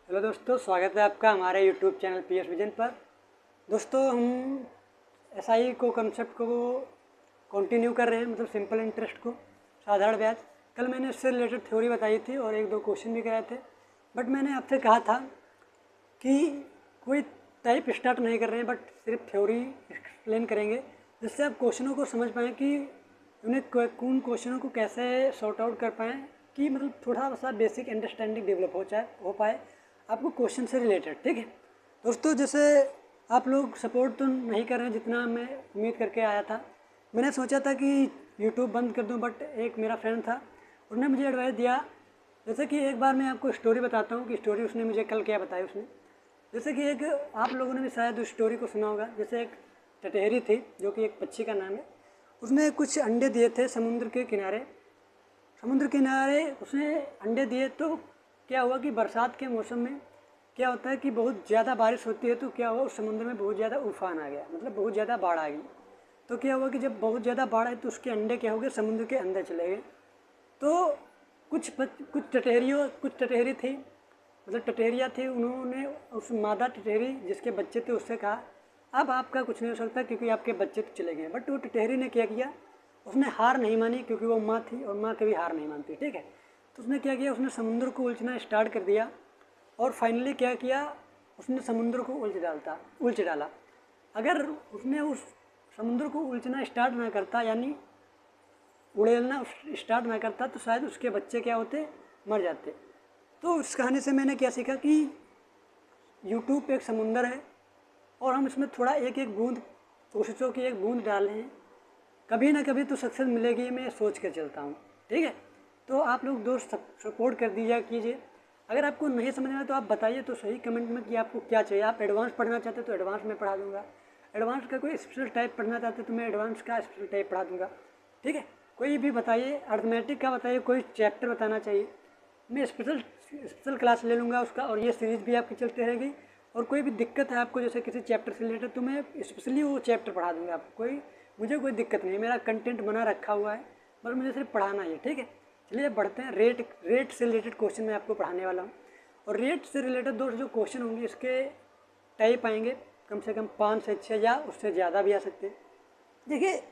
Hello दोस्तों, स्वागत है आपका हमारे यूट्यूब चैनल पीएस विजन पर। दोस्तों, हम एसआई को कंसेप्ट को कंटिन्यू कर रहे हैं, मतलब सिंपल इंटरेस्ट को, साधारण ब्याज। कल मैंने इससे रिलेटेड थ्योरी बताई थी और एक दो क्वेश्चन भी कराए थे, बट मैंने आपसे कहा था कि कोई टाइप स्टार्ट नहीं कर रहे हैं, बट सिर्फ थ्योरी एक्सप्लेन करेंगे जिससे आप क्वेश्चनों को समझ पाएँ कि उन्हें उन क्वेश्चनों को कैसे सॉर्ट आउट कर पाएँ, कि मतलब थोड़ा सा बेसिक अंडरस्टैंडिंग डेवलप हो पाए आपको क्वेश्चन से रिलेटेड। ठीक है दोस्तों, जैसे आप लोग सपोर्ट तो नहीं कर रहे हैं जितना मैं उम्मीद करके आया था। मैंने सोचा था कि यूट्यूब बंद कर दूं, बट एक मेरा फ्रेंड था, उसने मुझे एडवाइस दिया। जैसे कि एक बार मैं आपको स्टोरी बताता हूँ कि स्टोरी उसने मुझे कल क्या बताई। उसने जैसे कि एक, आप लोगों ने भी शायद उस स्टोरी को सुना होगा। जैसे एक टटहरी थी जो कि एक पक्षी का नाम है। उसने कुछ अंडे दिए थे समुद्र के किनारे। उसने अंडे दिए, तो क्या हुआ कि बरसात के मौसम में क्या होता है कि बहुत ज़्यादा बारिश होती है, तो क्या हुआ उस समुद्र में बहुत ज़्यादा उफान आ गया, मतलब बहुत ज़्यादा बाढ़ आ गई। तो क्या हुआ कि जब बहुत ज़्यादा बाढ़ आई तो उसके अंडे क्या हो गए, समुद्र के अंदर चले गए। तो कुछ टटहरी थी, मतलब टटहरियाँ थी। उन्होंने उस मादा टटहरी जिसके बच्चे थे उससे कहा, अब आपका कुछ नहीं हो सकता क्योंकि आपके बच्चे तो चले गए। बट वो टटहरी ने क्या किया, उसने हार नहीं मानी, क्योंकि वो माँ थी और माँ कभी हार नहीं मानती। ठीक है, तो उसने क्या किया, उसने समुद्र को उलझना स्टार्ट कर दिया। और फाइनली क्या किया, उसने समुद्र को उलझ डाला। अगर उसने उस समुद्र को उलझना स्टार्ट ना करता, यानी उड़ेलना स्टार्ट ना करता, तो शायद उसके बच्चे क्या होते, मर जाते। तो इस कहानी से मैंने क्या सीखा कि यूट्यूब एक समुंदर है और हम इसमें थोड़ा एक एक बूंद, कोशिशों की एक बूंद डाल रहे हैं, कभी ना कभी तो सक्सेस मिलेगी, मैं सोच कर चलता हूँ। ठीक है, तो आप लोग दोस्त सपोर्ट कर दीजिए कीजिए। अगर आपको नहीं समझ में आए तो आप बताइए तो सही कमेंट में कि आपको क्या चाहिए। आप एडवांस पढ़ना चाहते तो एडवांस में पढ़ा दूंगा। एडवांस का कोई स्पेशल टाइप पढ़ना चाहते तो मैं एडवांस का स्पेशल टाइप पढ़ा दूंगा। ठीक है, कोई भी बताइए, अर्थमेटिक का बताइए, कोई चैप्टर बताना चाहिए, मैं स्पेशल क्लास ले लूँगा उसका, और ये सीरीज़ भी आपकी चलती रहेगी। और कोई भी दिक्कत है आपको, जैसे किसी चैप्टर से रिलेटेड, तो मैं स्पेशली वो चैप्टर पढ़ा दूँगा आपको। मुझे कोई दिक्कत नहीं है, मेरा कंटेंट बना रखा हुआ है, बस मुझे सिर्फ पढ़ाना ही है। ठीक है, चलिए बढ़ते हैं। रेट से रिलेटेड क्वेश्चन मैं आपको पढ़ाने वाला हूँ। और रेट से रिलेटेड दोस्त जो क्वेश्चन होंगे, इसके टाइप आएंगे कम से कम 5 से 6 या उससे ज़्यादा भी आ सकते हैं। देखिए,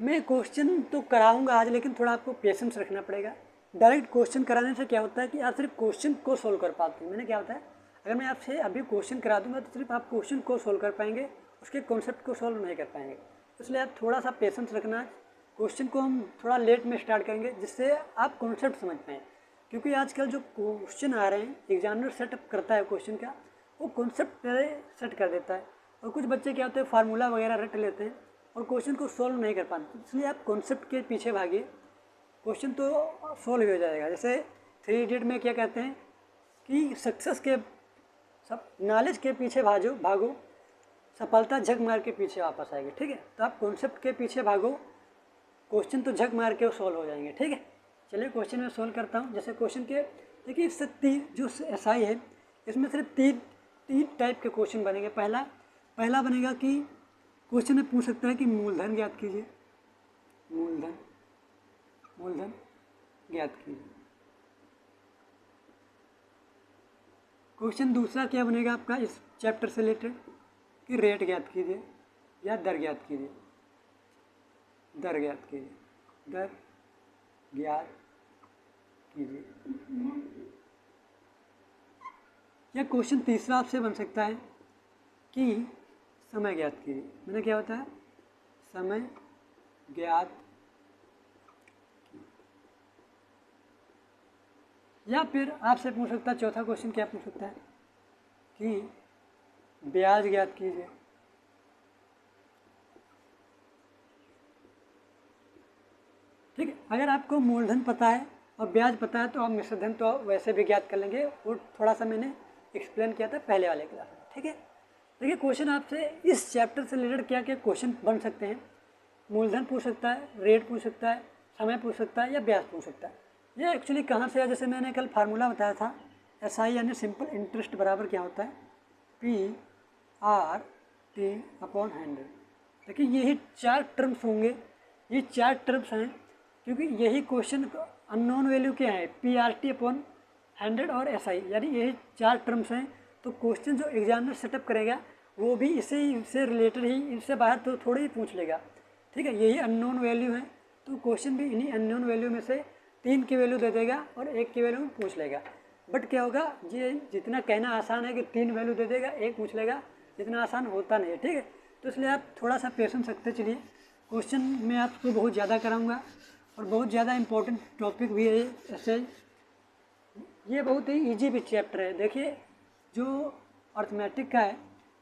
मैं क्वेश्चन तो कराऊंगा आज, लेकिन थोड़ा आपको पेशेंस रखना पड़ेगा। डायरेक्ट क्वेश्चन कराने से क्या होता है कि आप सिर्फ क्वेश्चन को सोल्व कर पाते हैं। मैंने क्या होता है, अगर मैं आपसे अभी क्वेश्चन करा दूंगा तो सिर्फ आप क्वेश्चन को सोल्व कर पाएंगे, उसके कॉन्सेप्ट को सोल्व नहीं कर पाएंगे। इसलिए आप थोड़ा सा पेशेंस रखना। क्वेश्चन को हम थोड़ा लेट में स्टार्ट करेंगे जिससे आप कॉन्सेप्ट समझ पाएँ, क्योंकि आजकल जो क्वेश्चन आ रहे हैं, एग्जामिनर सेटअप करता है क्वेश्चन का, वो कॉन्सेप्ट पहले सेट कर देता है। और कुछ बच्चे क्या होते हैं, फार्मूला वगैरह रट लेते हैं और क्वेश्चन को सोल्व नहीं कर पाते। इसलिए आप कॉन्सेप्ट के पीछे भागिए, क्वेश्चन तो सोल्व हो जाएगा। जैसे 3 इडियट में क्या कहते हैं कि सक्सेस के सब नॉलेज के पीछे भागो, सफलता झक मार के पीछे वापस आएगी। ठीक है, तो आप कॉन्सेप्ट के पीछे भागो, क्वेश्चन तो झक मार के सोल्व हो जाएंगे। ठीक है, चलिए क्वेश्चन में सोल्व करता हूँ। जैसे क्वेश्चन के देखिए, इससे 3 जो एसआई है, इसमें सिर्फ तीन टाइप के क्वेश्चन बनेंगे। पहला बनेगा कि क्वेश्चन में पूछ सकता है कि मूलधन ज्ञात कीजिए, मूलधन ज्ञात कीजिए। क्वेश्चन दूसरा क्या बनेगा आपका इस चैप्टर से रिलेटेड, कि रेट ज्ञात कीजिए या दर ज्ञात कीजिए। दर ज्ञात कीजिए। या क्वेश्चन तीसरा आपसे बन सकता है कि समय ज्ञात कीजिए। मैंने क्या होता है, समय ज्ञात। या फिर आपसे पूछ सकता है, चौथा क्वेश्चन क्या पूछ सकता है कि ब्याज ज्ञात कीजिए। ठीक है, अगर आपको मूलधन पता है और ब्याज पता है तो आप मिश्र धन तो वैसे भी ज्ञात कर लेंगे, वो थोड़ा सा मैंने एक्सप्लेन किया था पहले वाले क्लास में। ठीक है, देखिए क्वेश्चन आपसे इस चैप्टर से रिलेटेड क्या क्या क्वेश्चन बन सकते हैं। मूलधन पूछ सकता है, रेट पूछ सकता है, समय पूछ सकता है, या ब्याज पूछ सकता है। ये एक्चुअली कहाँ से है, जैसे मैंने कल फार्मूला बताया था, एसआई यानी सिंपल इंटरेस्ट बराबर क्या होता है, PRT/100। देखिए यही 4 टर्म्स होंगे, ये 4 टर्म्स हैं, क्योंकि यही क्वेश्चन अननोन वैल्यू क्या है, PRT/100 100 और SI, यानी यही 4 टर्म्स हैं। तो क्वेश्चन जो एग्जामिनर सेटअप करेगा वो भी इसी से रिलेटेड ही, इससे बाहर तो थोड़ी ही पूछ लेगा, ठीक है। यही अननोन वैल्यू है, तो क्वेश्चन भी इन्हीं अननोन वैल्यू में से 3 की वैल्यू दे देगा और 1 की वैल्यू पूछ लेगा। बट क्या होगा, ये जितना कहना आसान है कि 3 वैल्यू दे देगा 1 पूछ लेगा, जितना आसान होता नहीं है, ठीक है। तो इसलिए आप थोड़ा सा पेशेंस रखते चलिए। क्वेश्चन मैं आपको बहुत ज़्यादा कराऊंगा और बहुत ज़्यादा इंपॉर्टेंट टॉपिक भी है ऐसे। ये बहुत ही इजी भी चैप्टर है। देखिए, जो अर्थमेटिक का है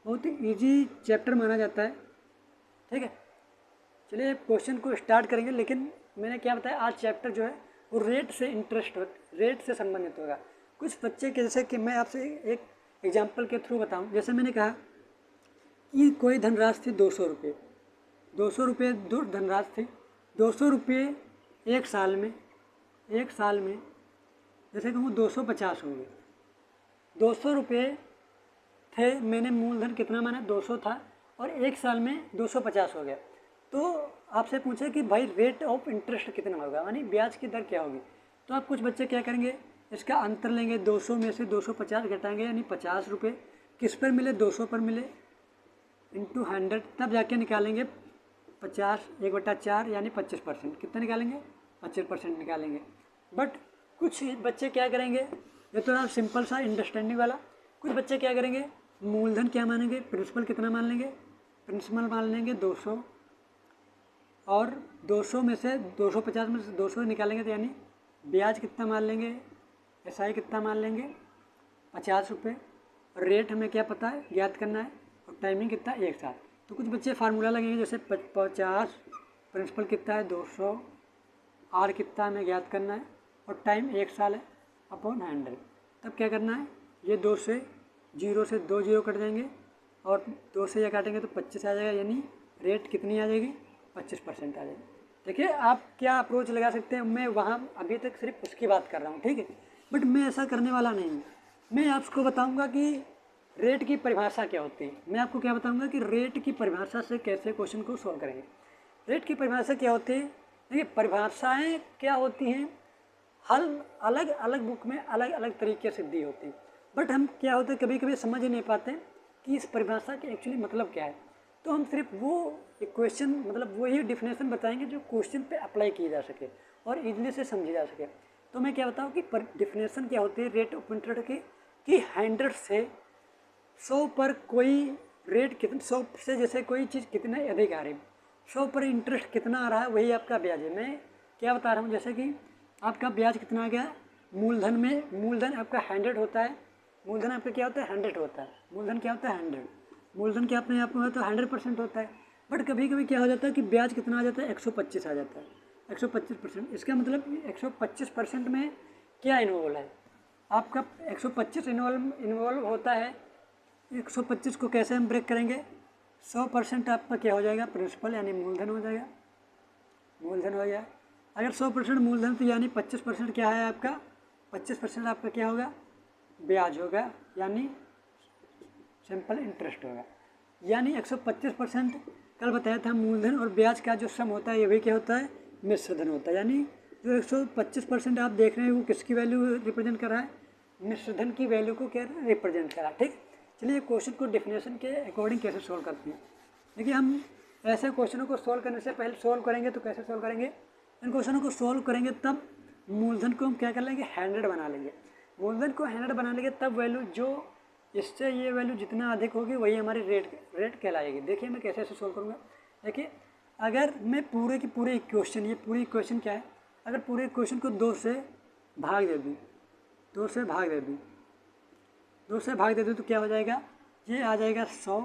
बहुत ही इजी चैप्टर माना जाता है, ठीक है। चलिए क्वेश्चन को स्टार्ट करेंगे, लेकिन मैंने क्या बताया, आज चैप्टर जो है वो रेट से संबंधित होगा। कुछ बच्चे के, जैसे कि मैं आपसे एक एग्जांपल के थ्रू बताऊं, जैसे मैंने कहा कि कोई धनराशि थी 200 रुपये, 200 रुपये धनराशि थी, 200 रुपये एक साल में जैसे कहूँ 250 होंगे। 200 रुपये थे, मैंने मूलधन कितना माना, 200 था, और एक साल में 250 हो गया। तो आपसे पूछे कि भाई रेट ऑफ इंटरेस्ट कितना होगा, यानी ब्याज की दर क्या होगी। तो आप कुछ बच्चे क्या करेंगे, इसका अंतर लेंगे, 200 में से 250 घटाएंगे, यानी 50 रुपये किस पर मिले, 200 पर मिले, इंटू 100, तब जाके निकालेंगे 50 1/4 यानी 25%। कितना निकालेंगे, 25% निकालेंगे। बट कुछ बच्चे क्या करेंगे, ये तो आप सिंपल सा अंडरस्टैंडिंग वाला, कुछ बच्चे क्या करेंगे, मूलधन क्या मानेंगे, प्रिंसिपल कितना मान लेंगे, प्रिंसिपल मान लेंगे 200, और 200 में से 250 में से 200 निकालेंगे, तो यानी ब्याज कितना मान लेंगे, SI कितना मान लेंगे, 50 रुपये। रेट हमें क्या पता है, ज्ञात करना है, और टाइमिंग कितना, एक साथ। तो कुछ बच्चे फार्मूला लगेंगे, जैसे 50 प्रिंसिपल कितना है 200, R कितना हमें ज्ञात करना है, और टाइम 1 साल है, अपॉन 100। तब क्या करना है, ये 2 से 0 से 2 0 कट जाएंगे, और 2 से ये काटेंगे तो 25 आ जाएगा, यानी रेट कितनी आ जाएगी, 25% आ जाएगी। देखिए आप क्या अप्रोच लगा सकते हैं, मैं वहाँ अभी तक सिर्फ उसकी बात कर रहा हूँ, ठीक है। बट मैं ऐसा करने वाला नहीं हूँ। मैं आपको बताऊँगा कि रेट की परिभाषा क्या होती है। मैं आपको क्या बताऊँगा कि रेट की परिभाषा से कैसे क्वेश्चन को सॉल्व करेंगे। रेट की परिभाषा क्या होती है, देखिए परिभाषाएँ क्या होती हैं, हर अलग अलग बुक में अलग अलग तरीके से दी होती है। बट हम क्या होता है, कभी कभी समझ ही नहीं पाते कि इस परिभाषा के एक्चुअली मतलब क्या है। तो हम सिर्फ वो इक्वेशन, मतलब वही डिफिनेशन बताएंगे जो क्वेश्चन पे अप्लाई की जा सके और इजली से समझी जा सके। तो मैं क्या बताऊँ कि डिफिनेशन क्या होती है रेट ऑफ इंटरेस्ट की, कि 100 से 100 पर कोई रेट कितना, 100 से जैसे कोई चीज़ कितने अधिक आ रही है, 100 पर इंटरेस्ट कितना आ रहा है, वही आपका ब्याज है। मैं क्या बता रहा हूँ, जैसे कि आपका ब्याज कितना आ गया, मूलधन आपका 100 होता है, मूलधन आपका क्या होता है, 100 होता है, मूलधन क्या होता है 100, मूलधन क्या अपने आप में तो 100% होता है। बट कभी कभी क्या हो जाता है कि ब्याज कितना आ जाता है, 125 आ जाता है, 125%। इसका मतलब 125% में क्या इन्वॉल्व है, आपका 125 इन्वॉल्व होता है। 125 को कैसे हम ब्रेक करेंगे, 100% आपका क्या हो जाएगा, प्रिंसिपल यानी मूलधन हो जाएगा, मूलधन हो गया। अगर 100% मूलधन तो यानी 25% क्या है आपका, 25% आपका क्या होगा, ब्याज होगा, यानी सिंपल इंटरेस्ट होगा। यानी 125% कल बताया था, मूलधन और ब्याज का जो सम होता है ये भी क्या होता है, मिश्र धन होता है। यानी जो 125% आप देख रहे हैं वो किसकी वैल्यू रिप्रेजेंट कर रहा है, मिश्र धन की वैल्यू को क्या रिप्रेजेंट कर रहा है, ठीक। चलिए क्वेश्चन को डेफिनेशन के अकॉर्डिंग कैसे सोल्व करते हैं। देखिए हम ऐसे क्वेश्चनों को सोल्व करने से पहले सोल्व करेंगे, तो कैसे सोल्व करेंगे, इन क्वेश्चनों को सोल्व करेंगे तब मूलधन को हम क्या कर लेंगे, 100 बना लेंगे। मूलधन को 100 बना लेंगे तब वैल्यू जो इससे ये वैल्यू जितना अधिक होगी वही हमारी रेट कहलाएगी। देखिए मैं कैसे सोल्व करूँगा। देखिए अगर मैं पूरे की पूरे इक्वेशन, ये पूरी इक्वेशन क्या है, अगर पूरे इक्वेशन को 2 से भाग दे दूँ, 2 से भाग दे दूँ, 2 से भाग दे दूँ तो क्या हो जाएगा, ये आ जाएगा 100।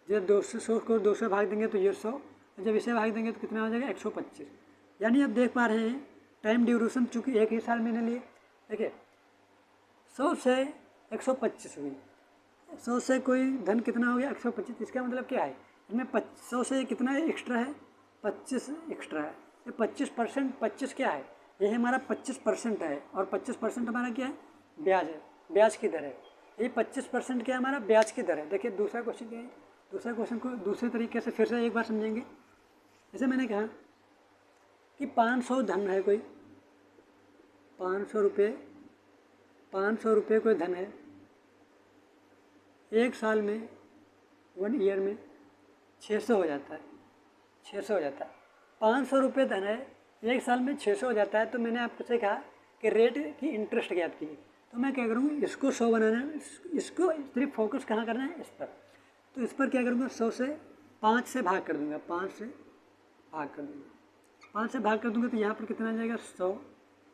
जब 200 को 2 से भाग देंगे तो ये 100, जब इसे भाग देंगे तो कितना हो जाएगा, 125। यानी आप देख पा रहे हैं टाइम ड्यूरेशन चूँकि एक ही साल मैंने लिए। देखिए 100 से 125 हुई, 100 से कोई धन कितना हो गया, 125। इसका मतलब क्या है, इनमें 100 से कितना एक्स्ट्रा है, 25 एक्स्ट्रा है। ये 25%, 25 क्या है, ये हमारा 25% है, और 25% हमारा क्या है, ब्याज है, ब्याज की दर है। ये 25% क्या है, हमारा ब्याज की दर है। देखिए दूसरा क्वेश्चन क्या है, दूसरा क्वेश्चन को दूसरे तरीके से फिर से एक बार समझेंगे। जैसे मैंने कहा कि 500 धन है, कोई 500 रुपये 500 रुपये कोई धन है, 1 साल में 1 ईयर में 600 हो जाता है, 600 हो जाता है। 500 रुपये धन है, 1 साल में 600 हो जाता है। तो मैंने आपसे कहा कि रेट की इंटरेस्ट ज्ञात कीजिए। तो मैं क्या करूँगा, इसको 100 बनाना है, इसको सिर्फ फोकस कहाँ करना है, इस पर। तो इस पर क्या करूँगा, 100 से 5 से भाग कर दूँगा, 5 से भाग कर दूँगा, 5 से भाग कर दूँगा। तो यहाँ पर कितना आ जाएगा 100,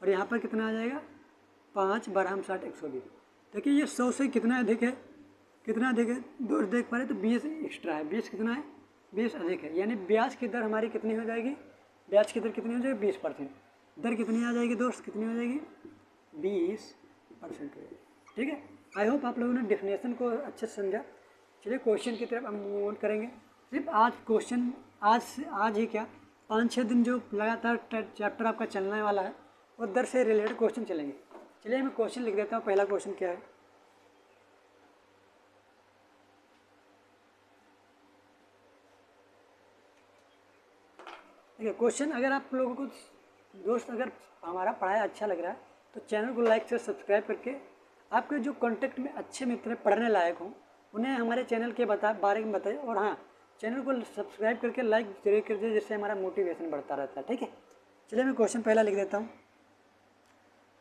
और यहाँ पर कितना आ जाएगा 5 12 60 120। देखिए ये 100 से कितना अधिक है, कितना अधिक है दोस्त देख पा रहे, तो 20 एक्स्ट्रा है, 20 कितना है, 20 अधिक है। यानी ब्याज की दर हमारी कितनी हो जाएगी, ब्याज की दर कितनी हो जाएगी 20%। दर कितनी आ जाएगी दोस्त, कितनी हो जाएगी 20%। ठीक है, आई होप आप लोगों ने डेफिनेशन को अच्छे से समझा। चलिए क्वेश्चन की तरफ हम मूव ऑन करेंगे। सिर्फ आज क्वेश्चन, आज ही क्या 5-6 दिन जो लगातार चैप्टर आपका चलने वाला है वो दर से रिलेटेड क्वेश्चन चलेंगे। चलिए मैं क्वेश्चन लिख देता हूँ। पहला क्वेश्चन क्या है, देखिए क्वेश्चन, अगर आप लोगों को दोस्त अगर हमारा पढ़ाई अच्छा लग रहा है तो चैनल को लाइक से सब्सक्राइब करके आपके जो कॉन्टेक्ट में अच्छे मित्र पढ़ने लायक हों उन्हें हमारे चैनल के बारे में बताइए। और हाँ, चैनल को सब्सक्राइब करके लाइक जरूर कर दीजिए, जिससे हमारा मोटिवेशन बढ़ता रहता है। ठीक है, चलिए मैं क्वेश्चन पहला लिख देता हूँ।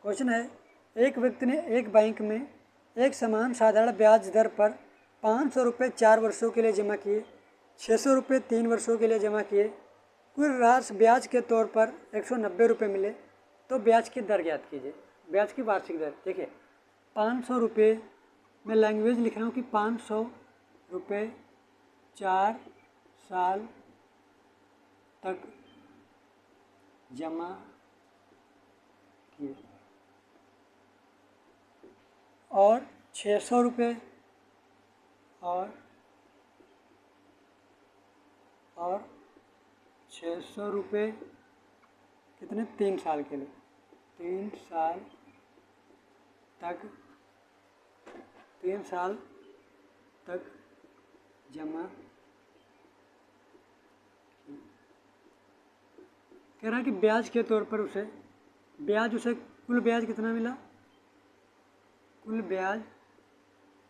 क्वेश्चन है, एक व्यक्ति ने एक बैंक में एक समान साधारण ब्याज दर पर 500 रुपये 4 वर्षों के लिए जमा किए, 600 रुपये 3 वर्षों के लिए जमा किए, कुल राशि ब्याज के तौर पर 190 रुपये मिले, तो ब्याज की दर ज्ञात कीजिए, ब्याज की वार्षिक दर। देखिए 500 रुपये, मैं लैंग्वेज लिख रहा हूँ कि 500 रुपये 4 साल तक जमा किए, और 600 रुपये और 600 रुपये कितने, 3 साल के लिए, 3 साल तक, 3 साल तक जमा। कह रहा है कि ब्याज के तौर पर उसे कुल ब्याज कितना मिला, कुल ब्याज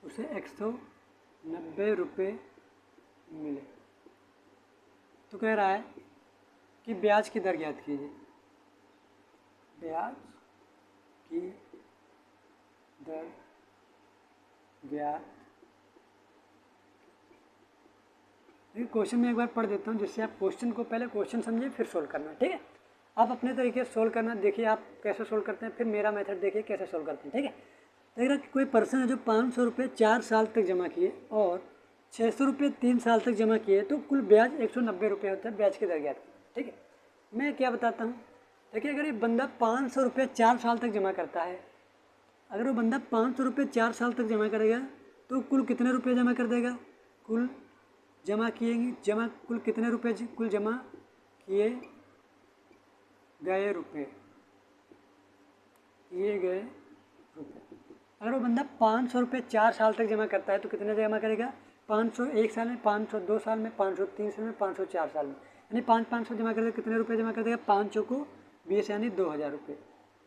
उसे 190 रुपये मिले। तो कह रहा है कि ब्याज की दर ज्ञात कीजिए, ब्याज की दर ज्ञात। देखिए क्वेश्चन में एक बार पढ़ देता हूँ, जिससे आप क्वेश्चन को पहले क्वेश्चन समझिए फिर सोल्व करना। ठीक है, आप अपने तरीके से सोल्व करना, देखिए आप कैसे सोल्व करते हैं, फिर मेरा मेथड देखिए कैसे सोल्व करते हैं। ठीक है, देख रहा कि कोई पर्सन है जो 500 रुपये 4 साल तक जमा किए और 600 रुपये 3 साल तक जमा किए, तो कुल ब्याज 190 रुपये होता है, ब्याज की दर ज्ञात। ठीक है, मैं क्या बताता हूँ, देखिए अगर ये बंदा 500 रुपये 4 साल तक जमा करता है, अगर वो बंदा 500 रुपये 4 साल तक जमा करेगा तो कुल कितने रुपये जमा कर देगा, कुल जमा किए कुल कितने रुपये, कुल जमा किए गए रुपये, अगर वो बंदा 500 रुपये 4 साल तक जमा करता है तो कितने जमा करेगा, 500 1 साल में, 500 2 साल में, 500 3 साल में, 500 4 साल में, यानी 500 जमा कर देगा, कितने रुपये जमा कर देगा, 500 को 20 यानी 2000 रुपये,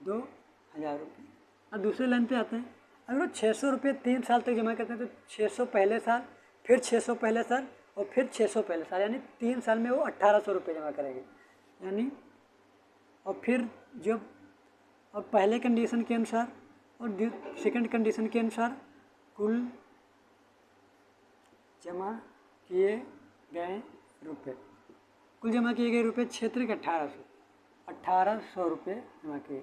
2000 रुपये। अब दूसरे लाइन पे आते हैं, अगर वो 600 रुपये 3 साल तक जमा करते हैं तो 600 पहले साल, फिर 600 पहले साल और फिर 600 पहले साल, यानी 3 साल में वो 1800 रुपये जमा करेंगे। यानी और फिर जब और पहले कंडीशन के अनुसार और सेकंड कंडीशन के अनुसार कुल जमा किए गए रुपये, कुल जमा किए गए रुपये क्षेत्र के 1800 रुपये जमा किए,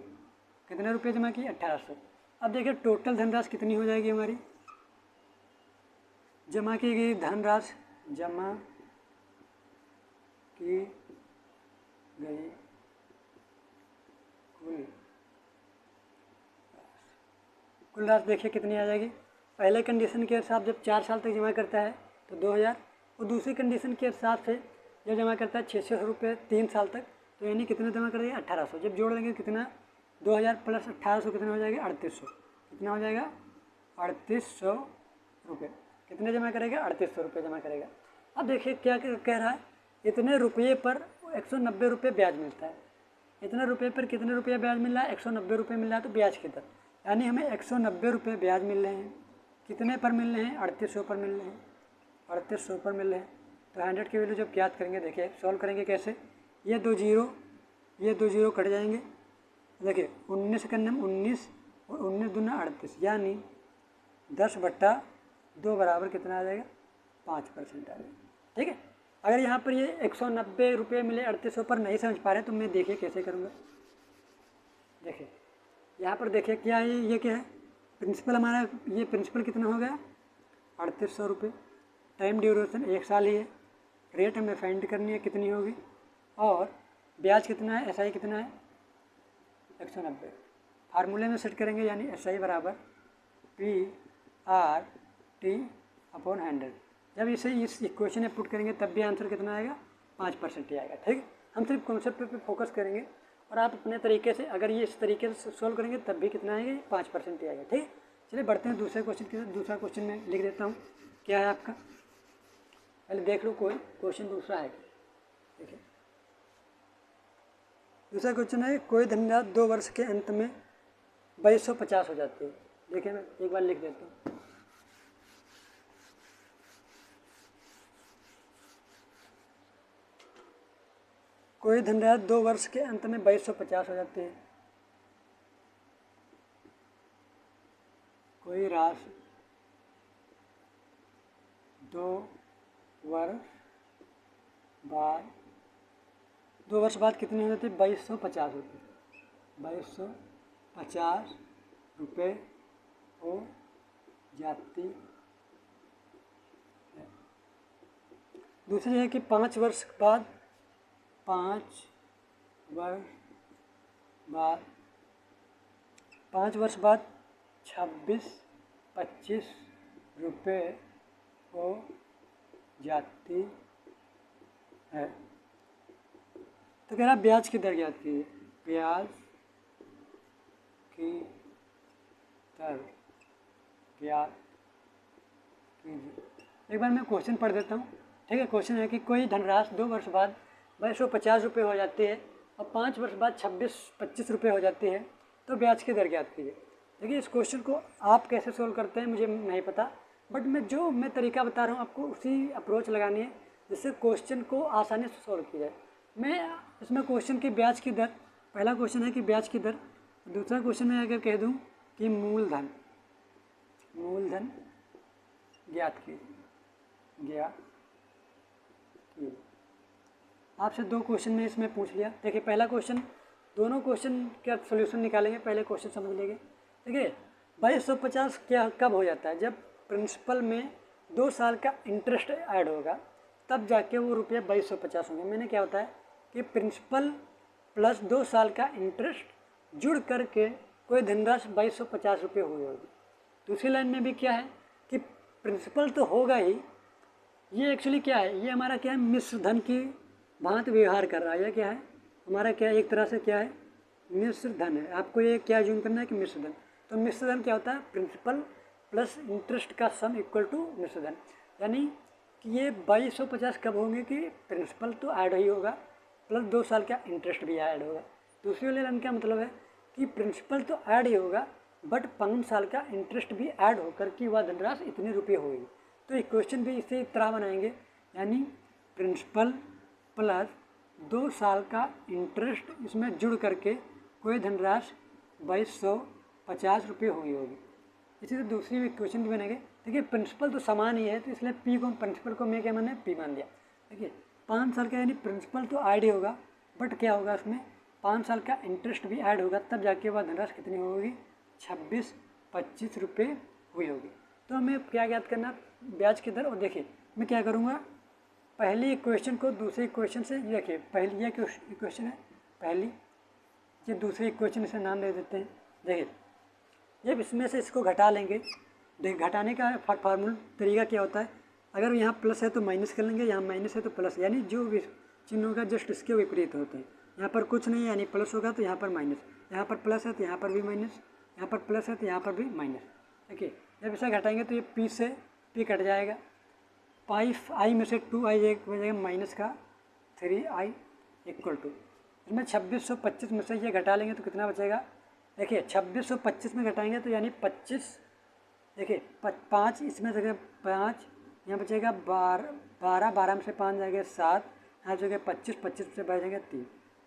कितने रुपये जमा किए 1800। अब देखिए टोटल धनराशि कितनी हो जाएगी हमारी, जमा की गई धनराशि, जमा की गई कुल राशि देखिए कितनी आ जाएगी। पहले कंडीशन के हिसाब जब 4 साल तक जमा करता है तो 2000, और दूसरी कंडीशन के हिसाब से जब जमा करता है 600 रुपये 3 साल तक, तो यानी कितने जमा करेगा 1800। जब जोड़ देंगे कितना, 2000 प्लस 1800 कितना हो जाएगा 3800, कितना हो जाएगा 3800 रुपये, कितने जमा करेगा 3800 रुपये जमा करेगा। अब देखिए क्या कह रहा है, इतने रुपये पर 190 रुपये ब्याज मिलता है, इतने रुपये पर कितने रुपये ब्याज मिल रहा है, 190 रुपये मिल रहा है, तो ब्याज की दर। यानी हमें 190 रुपये ब्याज मिल रहे हैं। कितने पर मिल रहे हैं? 3800 पर मिल रहे हैं, 3800 पर मिल रहे हैं। तो 100 की वैल्यू जब ज्ञात करेंगे, देखिए सॉल्व करेंगे कैसे, ये दो जीरो कट जाएंगे। देखिए 19 करने में 19 और 19 दूना 38, यानी 10/2 बराबर कितना आ जाएगा? 5% आ जाएगा। ठीक है। अगर यहाँ पर ये 190 रुपये मिले 3800 पर नहीं समझ पा रहे तो मैं देखिए कैसे करूँगा। देखिए यहाँ पर देखिए क्या है, ये क्या है? प्रिंसिपल हमारा, ये प्रिंसिपल कितना हो गया? 3800 रुपये। टाइम ड्यूरेशन 1 साल ही है। रेट हमें फाइंड करनी है, कितनी होगी? और ब्याज कितना है? SI कितना है? 190। फार्मूले में सेट करेंगे, यानी SI बराबर PR/T/100। जब इसे इस इक्वेशन में पुट करेंगे तब भी आंसर कितना आएगा? 5% ही आएगा। ठीक है। हम सिर्फ कॉन्सेप्ट पे फोकस करेंगे और आप अपने तरीके से, अगर ये इस तरीके से सोल्व करेंगे तब भी कितना आएगा? 5% ही आएगा। ठीक। चलिए बढ़ते हैं दूसरे क्वेश्चन की तरफ। दूसरा क्वेश्चन मैं लिख देता हूँ, क्या है आपका, पहले देख लो कोई क्वेश्चन दूसरा है। देखिए दूसरा क्वेश्चन है, कोई धनराशि 2 वर्ष के अंत में 2250 हो जाती है। देखिए मैं एक बार लिख देता हूँ। कोई धनराशि 2 वर्ष के अंत में 2250 हो जाती है। कोई राशि 2 वर्ष बाद कितनी हो जाती है? 2250 होती है। 2250 रुपये हो जाती है। दूसरी है कि 5 वर्ष बाद 26-25 रुपये हो जाती है। तो कह रहा ब्याज की दर ज्ञात कीजिए। ब्याज की दर ज्ञात कीजिए। एक बार मैं क्वेश्चन पढ़ देता हूँ। ठीक है। क्वेश्चन है कि कोई धनराशि 2 वर्ष बाद 2250 रुपये हो जाती है और 5 वर्ष बाद 26-25 रुपये हो जाती है, तो ब्याज की दर ज्ञात कीजिए। देखिए इस क्वेश्चन को आप कैसे सोल्व करते हैं मुझे नहीं पता, बट मैं तरीका बता रहा हूँ आपको, उसी अप्रोच लगानी है जिससे क्वेश्चन को आसानी से सोल्व किया जाए। मैं इसमें क्वेश्चन की ब्याज की दर, पहला क्वेश्चन है कि ब्याज की दर, दूसरा क्वेश्चन में अगर कह दूं कि मूलधन ज्ञात कीजिए। आपसे 2 क्वेश्चन में इसमें पूछ लिया। देखिए पहला क्वेश्चन, दोनों क्वेश्चन का सोल्यूशन निकालेंगे, पहले क्वेश्चन समझ लेंगे। देखिए 2250 क्या कब हो जाता है? जब प्रिंसिपल में 2 साल का इंटरेस्ट ऐड होगा तब जाके वो रुपये 2250 होंगे। मैंने क्या होता है कि प्रिंसिपल प्लस 2 साल का इंटरेस्ट जुड़ करके कोई धनराशि 2250 रुपये हुई होगी। दूसरी लाइन में भी क्या है कि प्रिंसिपल तो होगा ही, ये एक्चुअली क्या है, ये हमारा क्या है, मिश्र धन की भांति व्यवहार कर रहा है। क्या है हमारा, क्या एक तरह से क्या है, मिश्र धन है। आपको ये क्या जूम करना है कि मिश्र धन। तो मिश्र धन क्या होता है? प्रिंसिपल प्लस इंटरेस्ट का सम इक्वल टू मिश्र धन। यानी कि ये 2250 कब होंगे कि प्रिंसिपल तो ऐड ही होगा प्लस 2 साल का इंटरेस्ट भी ऐड होगा। दूसरी वाले लाइन का मतलब है कि प्रिंसिपल तो ऐड ही होगा बट 5 साल का इंटरेस्ट भी ऐड होकर कि वह धनराशि इतने रुपये होगी। तो एक क्वेश्चन भी इसी तरह बनाएंगे, यानी प्रिंसिपल प्लस 2 साल का इंटरेस्ट इसमें जुड़ करके कोई धनराशि 2250 रुपये हुई होगी। इसी तरह दूसरी भी क्वेश्चन भी बनेंगे। देखिए प्रिंसिपल तो समान ही है, तो इसलिए पी को, प्रिंसिपल को मैं क्या मैंने पी मान लिया। देखिए 5 साल का, यानी प्रिंसिपल तो ऐड ही होगा बट क्या होगा उसमें 5 साल का इंटरेस्ट भी ऐड होगा, तब जाके वह धनराशि कितनी होगी? 26-25 रुपये हुई होगी। तो हमें क्या ज्ञात करना? ब्याज की दर। और देखिए मैं क्या करूँगा, पहली इक्वेशन को दूसरे इक्वेशन से, देखिए पहली ये इक्वेशन है पहली, ये दूसरी इक्वेशन से नाम दे देते हैं। देखिए जब इसमें से इसको घटा लेंगे, देखिए घटाने का फार्मूला तरीका क्या होता है, अगर यहाँ प्लस है तो माइनस कर लेंगे, यहाँ माइनस है तो प्लस, यानी जो चिन्ह होगा जस्ट इसके विपरीत होते हैं। यहाँ पर कुछ नहीं है यानी प्लस होगा तो यहाँ पर माइनस, यहाँ पर प्लस है तो यहाँ पर भी माइनस, यहाँ पर प्लस है तो यहाँ पर भी माइनस। देखिए जब इसे घटाएंगे तो ये पी से पी कट जाएगा, 5i में से 2i एक हो जाएगा माइनस का 3i इक्वल टू, इसमें 2625 में से ये घटा लेंगे तो कितना बचेगा? देखिए 2625 में घटाएंगे तो यानी 25, देखिए 5 इसमें जगह 5, यहाँ बचेगा 12, 12 में से 5 जाएंगे 7, यहाँ जगह 25, 25 से बचेंगे 3,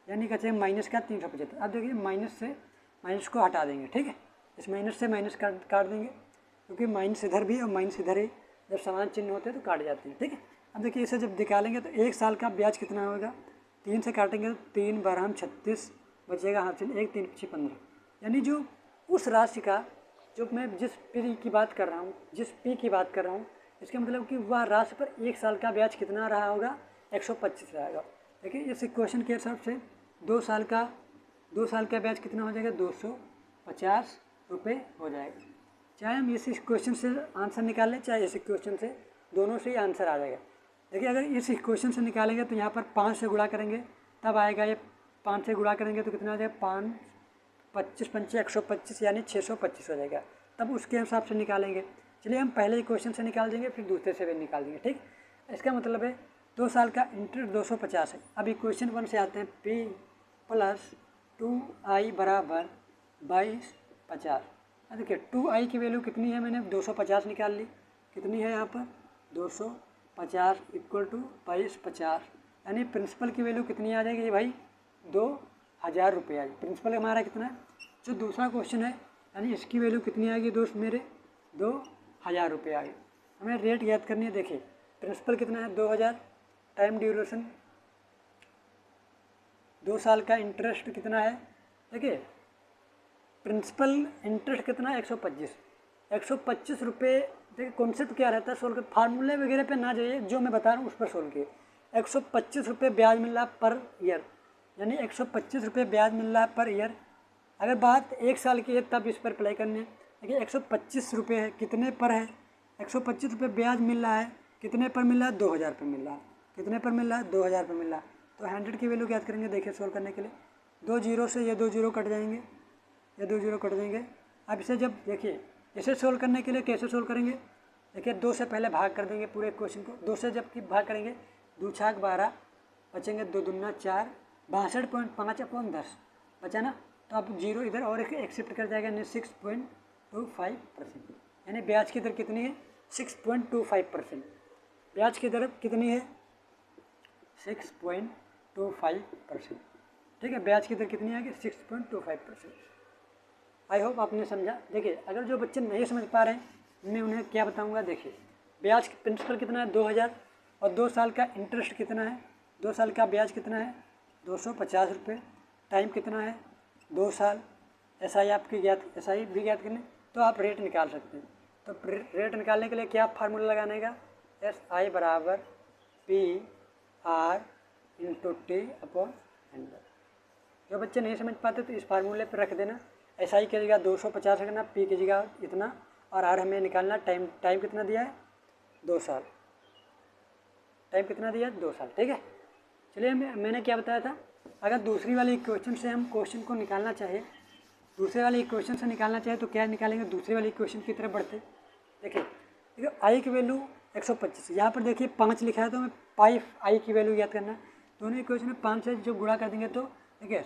यानी कहते हैं माइनस का 375। अब देखिए माइनस को हटा देंगे, ठीक है, इस माइनस से माइनस काट देंगे, क्योंकि माइनस इधर भी और माइनस इधर ही, जब समान चिन्ह होते हैं तो काट जाते हैं, ठीक है। अब देखिए इसे जब निकालेंगे तो 1 साल का ब्याज कितना होगा, 3 से काटेंगे तो 3 12 36 बचेगा, हाथ से 1 3 5 15, यानी जो उस राशि का जो मैं जिस पी की बात कर रहा हूँ, इसका मतलब कि वह राशि पर 1 साल का ब्याज कितना रहा होगा, 125 रहेगा। देखिए इस इक्वेशन के हिसाब से 2 साल का ब्याज कितना हो जाएगा, 250 रुपये हो जाएगा। चाहे हम इस इक्वेशन से आंसर निकालें, चाहे इस इक्वेशन से, दोनों से ही आंसर आ जाएगा। देखिए अगर इस इक्वेशन से निकालेंगे तो यहाँ पर 5 से गुणा करेंगे तब आएगा, ये 5 से गुणा करेंगे तो कितना आ जाएगा, 5 25 5 125, यानी 625 हो जाएगा, तब उसके हिसाब से निकालेंगे। चलिए हम पहले इक्वेशन से निकाल देंगे, फिर दूसरे से भी निकाल देंगे, ठीक। इसका मतलब है 2 साल का इंटरेस्ट 250 है। अब इक्वेशन 1 से आते हैं, P + 2i बराबर 2250। देखिए 2i की वैल्यू कितनी है, मैंने 250 निकाल ली, कितनी है यहाँ पर 250 इक्वल टू 2250, यानी प्रिंसिपल की वैल्यू कितनी आ जाएगी भाई, 2000 रुपये आएगी। प्रिंसिपल हमारा कितना है, जो दूसरा क्वेश्चन है, यानी इसकी वैल्यू कितनी आएगी दोस्त मेरे, 2000 रुपये आएगी। हमें रेट याद करनी है। देखिए प्रिंसिपल कितना है, 2000, टाइम ड्यूरेशन 2 साल का इंटरेस्ट कितना है, देखिए प्रिंसिपल इंटरेस्ट कितना है, 125 रुपये। देखिए कॉन्सेप्ट क्या रहता है, सोल्व कर, फार्मूले वगैरह पे ना जाइए, जो मैं बता रहा हूँ उस पर सोल्व किए। 125 रुपये ब्याज मिल रहा है पर ईयर, यानी 125 रुपये ब्याज मिल रहा है पर ईयर। अगर बात 1 साल की है तब इस पर अप्लाई करनी है। देखिए 125 रुपये है, कितने पर है, 125 रुपये ब्याज मिल रहा है, कितने पर मिल रहा है, 2000 पर मिल रहा है, कितने पर मिल रहा है, 2000 पर मिल रहा है। तो 100 की वैल्यू याद करेंगे, देखिए सोल्व करने के लिए 2 जीरो से ये 2 जीरो कट जाएंगे, ये 2 जीरो कट देंगे। अब इसे जब देखिए इसे सोल्व करने के लिए कैसे सोल्व करेंगे, देखिए 2 से पहले भाग कर देंगे पूरे क्वेश्चन को, 2 से जब कि भाग करेंगे 2 छाक 12 बचेंगे, 2 दूना 4, 62.5/10 बचा ना, तो अब जीरो इधर और एक शिफ्ट कर जाएगा, यानी 6.25%, यानी ब्याज की दर कितनी है, 6.25%। ब्याज की दर कितनी है, 6.25%, ठीक है। ब्याज की दर कितनी आएगी, 6.25%। आई होप आपने समझा। देखिए अगर जो बच्चे नहीं समझ पा रहे हैं, मैं उन्हें क्या बताऊंगा। देखिए ब्याज प्रिंसिपल कितना है, 2000, और 2 साल का इंटरेस्ट कितना है, 2 साल का ब्याज कितना है, 250 रुपये, टाइम कितना है, 2 साल। SI आपकी SI भी ज्ञात करने, तो आप रेट निकाल सकते हैं। तो रेट निकालने के लिए क्या फार्मूला लगाने का, SI बराबर PR × T/100। जो बच्चे नहीं समझ पाते तो इस फार्मूले पर रख देना, SI की जगह 250 रखना, P की जगह इतना, और R हमें निकालना, टाइम कितना दिया है, 2 साल, टाइम कितना दिया है, 2 साल, ठीक है। चलिए मैंने क्या बताया था, अगर दूसरी वाली इक्वेशन से हम क्वेश्चन को निकालना चाहे, तो क्या निकालेंगे, दूसरी वाली इक्वेशन की तरफ बढ़ते। देखिए I की वैल्यू 125, यहाँ पर देखिए 5 लिखा है, तो हमें 5i की वैल्यू याद करना है। दोनों इक्वेशन में 5 से जो गुणा कर देंगे तो देखिए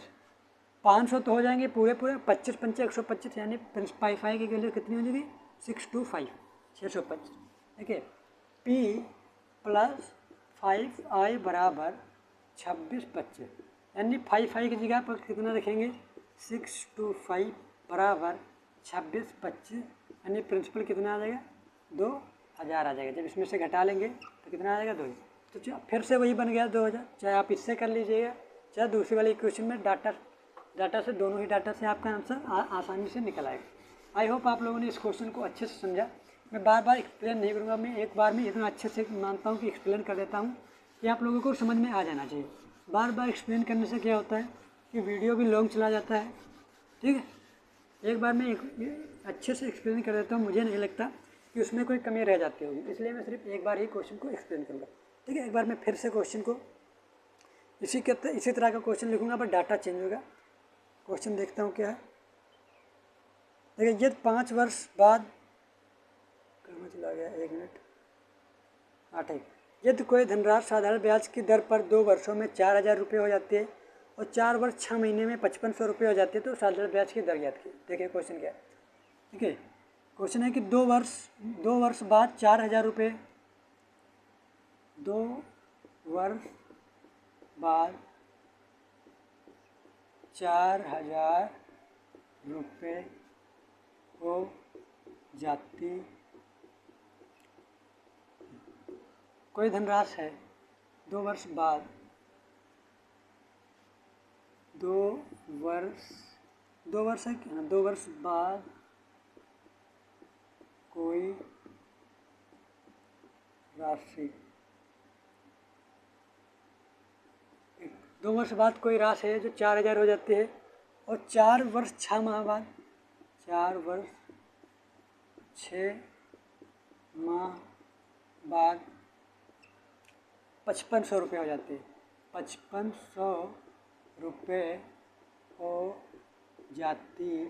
500 तो हो जाएंगे पूरे 25 पंचे 125, यानी 5i की वैल्यू कितनी हो जाएगी, 625। देखिए P + 5i बराबर 2625, यानी 5i की जगह पर कितना रखेंगे, 625 बराबर 2625, यानी प्रिंसिपल कितना आ जाएगा, 2000 आ जाएगा। जब इसमें से घटा लेंगे तो कितना आ जाएगा, 2000। तो फिर से वही बन गया 2000, चाहे आप इससे कर लीजिएगा, चाहे दूसरी वाली इक्वेशन में डाटा से, दोनों ही डाटा से आपका आंसर आसानी से निकल आएगा। आई होप आप लोगों ने इस क्वेश्चन को अच्छे से समझा। मैं बार बार एक्सप्लेन नहीं करूँगा, मैं एक बार में इतना अच्छे से मानता हूँ कि एक्सप्लेन कर देता हूँ कि आप लोगों को समझ में आ जाना चाहिए। बार बार एक्सप्लेन करने से क्या होता है कि वीडियो भी लॉन्ग चला जाता है, ठीक है। एक बार मैं अच्छे से एक्सप्लेन कर देता हूँ, मुझे नहीं लगता कि उसमें कोई कमी रह जाती होगी, इसलिए मैं सिर्फ एक बार ही क्वेश्चन को एक्सप्लेन करूँगा, ठीक है। एक बार मैं फिर से क्वेश्चन को इसी तरह का क्वेश्चन लिखूँगा, पर डाटा चेंज होगा। क्वेश्चन देखता हूँ क्या है। देखिए यदि 5 वर्ष बाद, कहाँ चला गया, 1 मिनट, हाँ ठीक। यदि कोई धनराशि साधारण ब्याज की दर पर 2 वर्षों में 4000 रुपये हो जाती है और 4 वर्ष 6 महीने में 5500 रुपये हो जाते हैं, तो साधारण ब्याज की दर ज्ञात की। देखिए क्वेश्चन क्या है। ठीक है, क्वेश्चन है कि 2 वर्ष बाद 4000 रुपये, 2 वर्ष बाद 4000 रुपये हो जाती कोई धनराशि है। 2 वर्ष बाद 2 वर्ष है क्या, 2 वर्ष बाद कोई राशि, 2 वर्ष बाद कोई राशि है जो 4000 हो जाती है, और 4 वर्ष 6 माह बाद, 4 वर्ष 6 माह बाद 5500 रुपये हो जाती है, 5500 रुपये हो जाती है।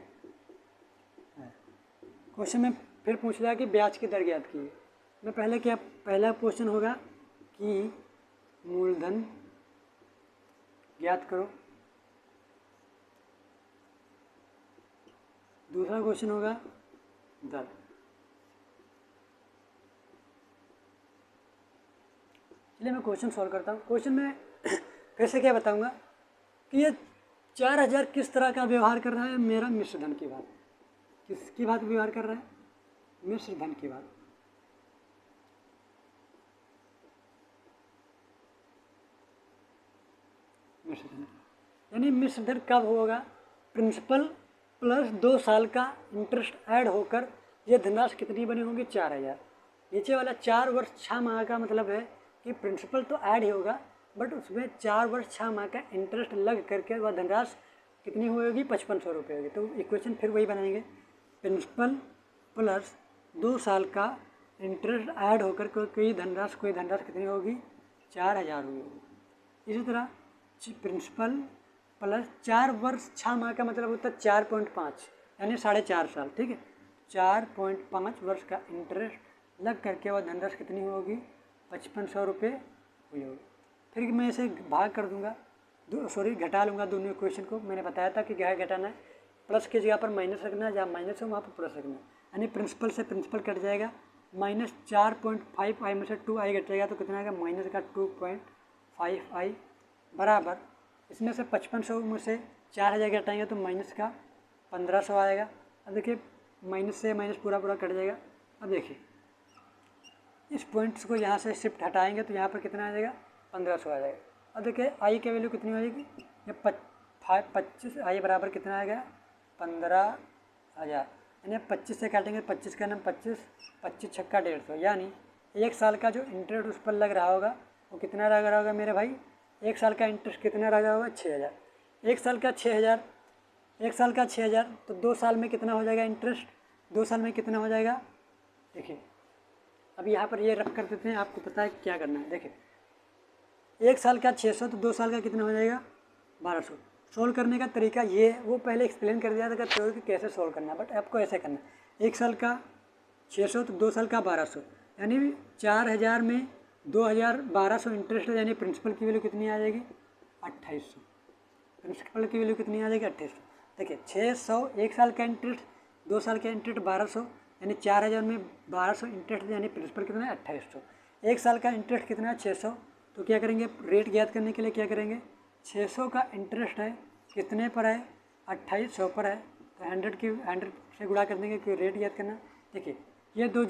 क्वेश्चन में फिर पूछ लिया कि ब्याज की दर ज्ञात की। मैं पहला क्वेश्चन होगा कि मूलधन ज्ञात करो, दूसरा क्वेश्चन होगा दर। चलिए मैं क्वेश्चन सॉल्व करता हूँ। क्वेश्चन में फिर से क्या बताऊँगा कि ये 4000 किस तरह का व्यवहार कर रहा है, मेरा मिश्र धन की बात। किसकी बात व्यवहार कर रहा है, मिश्र धन की बात। मिश्र धन यानी मिश्र धन कब होगा, प्रिंसिपल प्लस 2 साल का इंटरेस्ट ऐड होकर ये धनराशि कितनी बनी होगी, 4000। नीचे वाला 4 वर्ष 6 माह का मतलब है कि प्रिंसिपल तो ऐड ही होगा, बट उसमें 4 वर्ष 6 माह का इंटरेस्ट लग करके वह धनराशि कितनी होगी, 5500 रुपये होगी। तो इक्वेशन फिर वही बनाएंगे, प्रिंसिपल प्लस 2 साल का इंटरेस्ट ऐड होकर कोई धनराशि कितनी होगी, 4000 होगी। इसी तरह प्रिंसिपल प्लस 4 वर्ष 6 माह का मतलब होता है 4.5 यानी 4.5 साल। ठीक है, 4.5 वर्ष का इंटरेस्ट लग करके वह धनराशि कितनी होगी, 5500 रुपये हुई होगी। फिर मैं इसे भाग कर दूंगा, घटा लूँगा दोनों इक्वेशन को। मैंने बताया था कि क्या घटाना है, प्लस की जगह पर माइनस रखना है, जहाँ माइनस हो वहाँ पर प्लस रखना है। यानी प्रिंसिपल से प्रिंसिपल कट जाएगा, माइनस 4.5 आई में से 2 आई घटेगा तो कितना आएगा, माइनस का 2.5 आई बराबर इसमें से 5500 में से 4000 घटाएंगे तो माइनस का 1500 आएगा। अब देखिए माइनस से माइनस पूरा कट जाएगा। अब देखिए इस पॉइंट्स को यहाँ से शिफ्ट हटाएंगे तो यहाँ पर कितना आ जाएगा, 1500 आ जाएगा। अब देखिए आई की वैल्यू कितनी हो जाएगी, ये 25 आई बराबर कितना आएगा, 15000। यानी 25 से काटेंगे, 25 का नाम 25 छक्का 150, यानी 1 साल का जो इंटरेस्ट उस पर लग रहा होगा वो कितना लग रहा होगा मेरे भाई, 1 साल का इंटरेस्ट कितना लग रहा होगा, 6000। 1 साल का 6000 तो 2 साल में कितना हो जाएगा इंटरेस्ट, 2 साल में कितना हो जाएगा। देखिए अब यहाँ पर ये रख कर देते हैं, आपको पता है क्या करना है। देखिए 1 साल का 600 तो 2 साल का कितना हो जाएगा, 1200। सोल्व करने का तरीका ये, वो पहले एक्सप्लेन कर दिया था कि कैसे सोल्व करना है, बट आपको ऐसे करना है। 1 साल का 600 तो 2 साल का 1200, यानी 4000 में 1200 इंटरेस्ट है, यानी प्रिंसिपल की वैल्यू कितनी आ जाएगी, 2800। प्रिंसिपल की वैल्यू कितनी आ जाएगी, 2800। देखिए 600 1 साल का इंटरेस्ट, 2 साल का इंटरेस्ट 1200, यानी 4000 में 1200 इंटरेस्ट, यानी प्रिंसिपल कितना है, 2800। 1 साल का इंटरेस्ट कितना है, 600। तो क्या करेंगे, रेट ज्ञात करने के लिए क्या करेंगे, 600 का इंटरेस्ट है कितने पर है, 2800 पर है, तो 100 से गुणा कर देंगे कि रेट ज्ञात करना। देखिए ये 2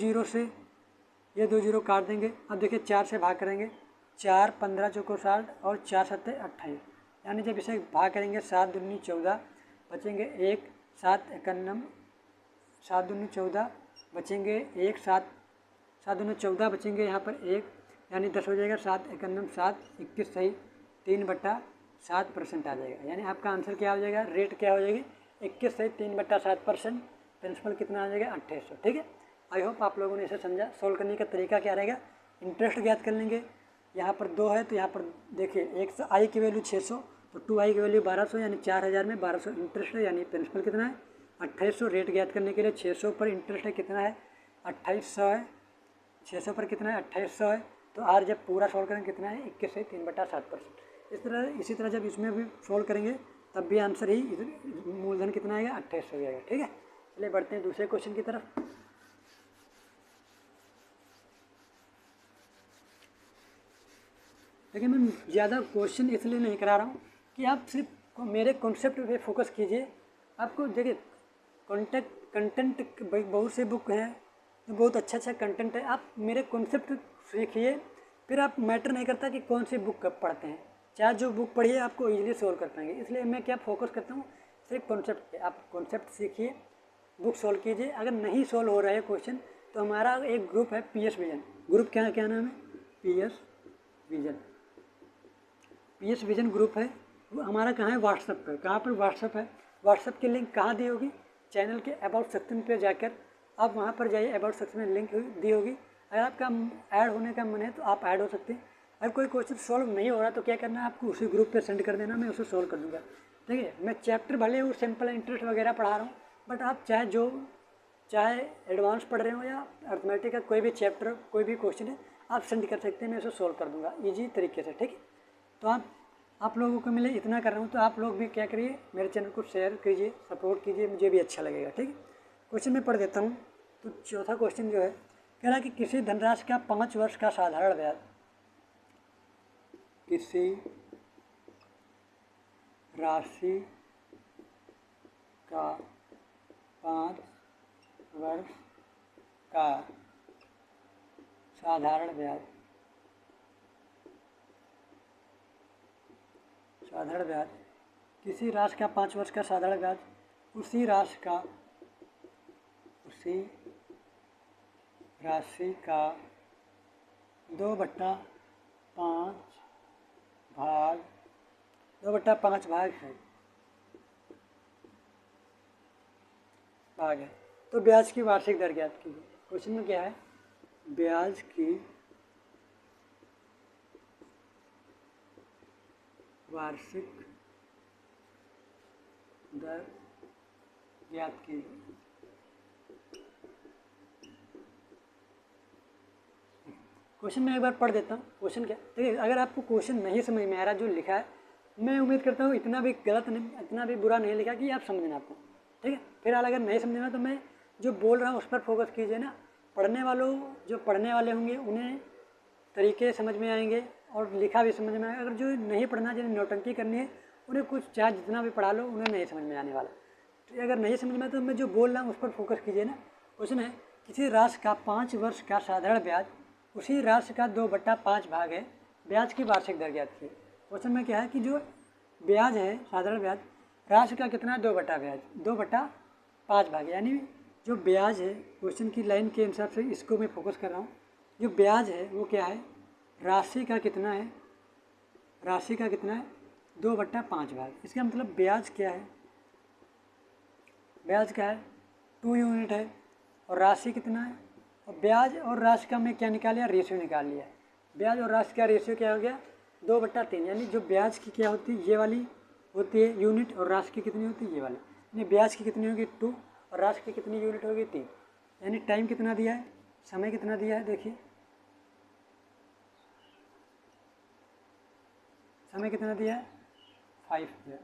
जीरो काट देंगे। अब देखिए 4 से भाग करेंगे, 4 15 चौको 60 और 4 सत्ते 28, यानी जब इसे भाग करेंगे 7 दूनी 14 बचेंगे 1, 7 51 7 दूनी 14 बचेंगे 1, 7 दूनी 14 बचेंगे यहाँ पर 1, यानी 10 हो जाएगा। 7 51 7 21 सही 3/7% आ जाएगा। यानी आपका आंसर क्या हो जाएगा, रेट क्या हो जाएगी, 21 सही 3/7%। प्रिंसिपल कितना आ जाएगा, 2800। ठीक है, आई होप आप लोगों ने इसे समझा। सोल्व करने का तरीका क्या रहेगा, इंटरेस्ट ज्ञात कर लेंगे। यहाँ पर 2 है तो यहाँ पर देखिए एक आई की वैल्यू 600 तो 2 आई की वैल्यू 1200, यानी 4000 में 1200 इंटरेस्ट है, यानी प्रिंसिपल कितना है, 2800। रेट ज्ञात करने के लिए 600 पर इंटरेस्ट है कितना है, 2800 है। 600 पर कितना है, 2800 है। तो आर जब पूरा सॉल्व करेंगे कितना है, 21 से 3/7%। इसी तरह जब इसमें भी सोल्व करेंगे तब भी आंसर ही मूलधन कितना आएगा, 28 हो जाएगा। ठीक है, चलिए बढ़ते हैं दूसरे क्वेश्चन की तरफ। देखिए मैं ज़्यादा क्वेश्चन इसलिए नहीं करा रहा हूँ कि आप सिर्फ मेरे कॉन्सेप्ट पे फोकस कीजिए। आपको देखिए कंटेंट बहुत से बुक हैं, बहुत अच्छा कंटेंट है, आप मेरे कॉन्सेप्ट सीखिए, फिर आप मैटर नहीं करता कि कौन सी बुक कब पढ़ते हैं, चाहे जो बुक पढ़िए आपको इजीली सोल्व कर पाएंगे। इसलिए मैं क्या फोकस करता हूँ, सिर्फ कॉन्सेप्ट पे। आप कॉन्सेप्ट सीखिए, बुक सोल्व कीजिए। अगर नहीं सोल्व हो रहा है क्वेश्चन तो हमारा एक ग्रुप है पीएस विजन। ग्रुप क्या नाम है, PS vision. PS vision group है, वो हमारा कहाँ है, व्हाट्सएप पर। कहाँ पर व्हाट्सएप है, व्हाट्सएप की लिंक कहाँ दी होगी, चैनल के अबाउट सेक्शन पे जाकर आप वहाँ पर जाइए, अबाउट सेक्शन में लिंक दी होगी। अगर आपका ऐड होने का मन है तो आप ऐड हो सकते हैं। अगर कोई क्वेश्चन सॉल्व नहीं हो रहा तो क्या करना है, आपको उसी ग्रुप पे सेंड कर देना, मैं उसे सॉल्व कर दूँगा। ठीक है, मैं चैप्टर भले वो सिंपल इंटरेस्ट वगैरह पढ़ा रहा हूँ, बट आप चाहे एडवांस पढ़ रहे हो या अर्थमेटिक का कोई भी चैप्टर, कोई भी क्वेश्चन है, आप सेंड कर सकते हैं, मैं उसे सॉल्व कर दूँगा ईजी तरीके से। ठीक है, तो आप लोगों को मिले इतना कर रहा हूँ, तो आप लोग भी क्या करिए, मेरे चैनल को शेयर कीजिए, सपोर्ट कीजिए, मुझे भी अच्छा लगेगा। ठीक है, क्वेश्चन मैं पढ़ देता हूँ। तो चौथा क्वेश्चन जो है, कह रहा है कि किसी धनराशि का 5 वर्ष का साधारण ब्याज, किसी राशि का 5 वर्ष का साधारण ब्याज, किसी राशि का 5 वर्ष का साधारण ब्याज उसी राशि का 2/5 भाग है। तो ब्याज की वार्षिक दर ज्ञात कीजिए। क्वेश्चन में क्या है, ब्याज की वार्षिक दर ज्ञात कीजिए। क्वेश्चन मैं एक बार पढ़ देता हूँ। क्वेश्चन क्या, देखिए अगर आपको क्वेश्चन नहीं समझ में आ रहा जो लिखा है, मैं उम्मीद करता हूँ इतना भी गलत नहीं, इतना भी बुरा नहीं लिखा कि आप समझना आपको। ठीक है, फिलहाल अगर नहीं समझना तो मैं जो बोल रहा हूँ उस पर फोकस कीजिए ना। जो पढ़ने वाले होंगे उन्हें तरीके समझ में आएंगे और लिखा भी समझ में आएगा। अगर जो नहीं पढ़ना, जिन्हें नौटंकी करनी है, उन्हें कुछ चाहे जितना भी पढ़ा लो, उन्हें नहीं समझ में आने वाला। तो अगर नहीं समझ में तो मैं जो बोल रहा हूँ उस पर फोकस कीजिए ना। क्वेश्चन है, किसी राशि का 5 वर्ष का साधारण ब्याज उसी राशि का 2/5 भाग है, ब्याज की वार्षिक दर ज्ञात कीजिए। क्वेश्चन में क्या है कि जो ब्याज है, साधारण ब्याज, राशि का कितना है, 2/5 भाग, यानी जो ब्याज है, क्वेश्चन की लाइन के हिसाब से इसको मैं फोकस कर रहा हूँ। जो ब्याज है वो क्या है, राशि का कितना है, 2/5 भाग। इसका मतलब ब्याज क्या है, 2 यूनिट है, और राशि कितना है, और ब्याज और राशि का मैं क्या निकाल लिया, रेशियो निकाल लिया। ब्याज और राशि का रेशियो क्या हो गया, 2/3। यानी जो ब्याज की क्या होती है, ये वाली होती है यूनिट, और राशि की कितनी होती है, ये वाली। यानी ब्याज की कितनी होगी, 2, और राशि की कितनी यूनिट होगी, 3। यानी टाइम कितना दिया है, समय कितना दिया है, देखिए समय कितना दिया है, 5 दिया।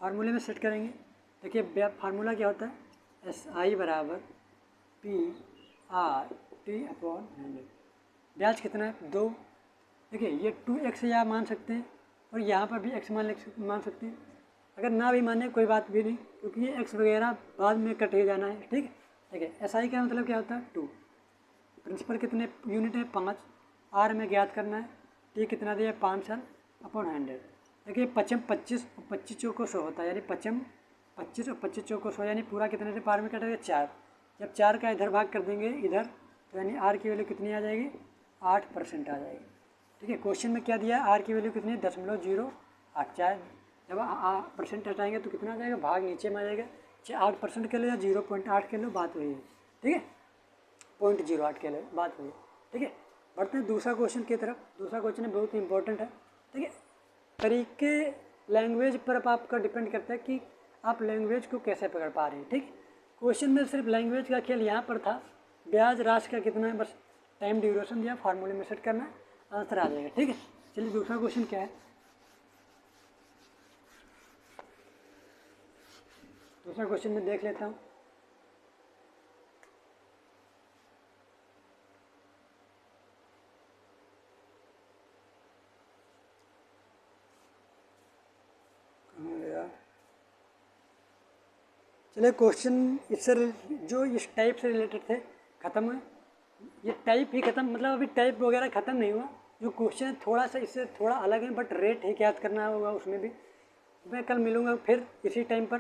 फार्मूले में सेट करेंगे। देखिए फार्मूला क्या होता है, SI = PR/T/100। ब्याज कितना है, 2। देखिए ये 2x या मान सकते हैं, और यहाँ पर भी x मान सकते हैं। अगर ना भी माने कोई बात भी नहीं, क्योंकि ये x वगैरह बाद में कट ही जाना है। ठीक है, देखिए SI का मतलब क्या होता है, 2। प्रिंसिपल कितने यूनिट है, 5। R में ज्ञात करना है, T कितना दिया है, 5/100। देखिए 5 25 और 25 चौको 100 होता है, यानी 5 25 और 25 चौको 100, यानी पूरा कितने से पार में कटेगा, 4। जब 4 का इधर भाग कर देंगे इधर, तो यानी R की वैल्यू कितनी आ जाएगी, 8% आ जाएगी। ठीक है, क्वेश्चन में क्या दिया है, R की वैल्यू कितनी है, 0.08। चाहे जब % हटाएंगे तो कितना आ जाएगा, भाग नीचे में आ जाएगा। चाहे 8% के लो या 0.8 के लो, बात वही है। ठीक है, 0.08 के लो, बात वही है। ठीक है, बढ़ते हैं दूसरा क्वेश्चन की तरफ। दूसरा क्वेश्चन है बहुत इंपॉर्टेंट है। ठीक है, तरीके लैंग्वेज पर आपका डिपेंड करता है कि आप लैंग्वेज को कैसे पकड़ पा रहे हैं। ठीक है, क्वेश्चन में सिर्फ लैंग्वेज का खेल यहाँ पर था। ब्याज राशि का कितना है, बस टाइम ड्यूरेशन दिया, फार्मूले में सेट करना है, आंसर आ जाएगा। ठीक है, चलिए दूसरा क्वेश्चन क्या है, दूसरा क्वेश्चन मैं देख लेता हूँ। चलिए क्वेश्चन इससे जो इस टाइप से रिलेटेड थे ख़त्म हुए। ये टाइप ही ख़त्म, मतलब अभी टाइप वगैरह ख़त्म नहीं हुआ। जो क्वेश्चन थोड़ा सा इससे थोड़ा अलग है, बट रेट ही याद करना होगा उसमें भी। मैं कल मिलूँगा फिर इसी टाइम पर।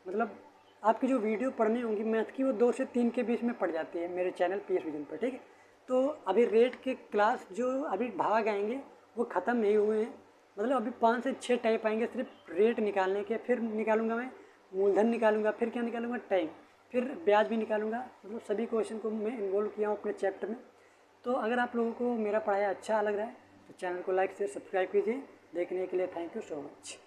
मतलब आपकी जो वीडियो पढ़नी होंगी मैथ की, वो 2 से 3 के बीच में पड़ जाती है मेरे चैनल PS विजन पर, ठीक है। तो अभी रेट के क्लास जो अभी भाग आएंगे वो ख़त्म नहीं हुए हैं। मतलब अभी 5 से 6 टाइप आएंगे सिर्फ रेट निकालने के। फिर निकालूंगा मैं मूलधन निकालूंगा, फिर क्या निकालूंगा, टाइम, फिर ब्याज भी निकालूंगा। मतलब सभी क्वेश्चन को मैं इन्वॉल्व किया हूँ अपने चैप्टर में। तो अगर आप लोगों को मेरा पढ़ाया अच्छा लग रहा है तो चैनल को लाइक से सब्सक्राइब कीजिए। देखने के लिए थैंक यू सो मच।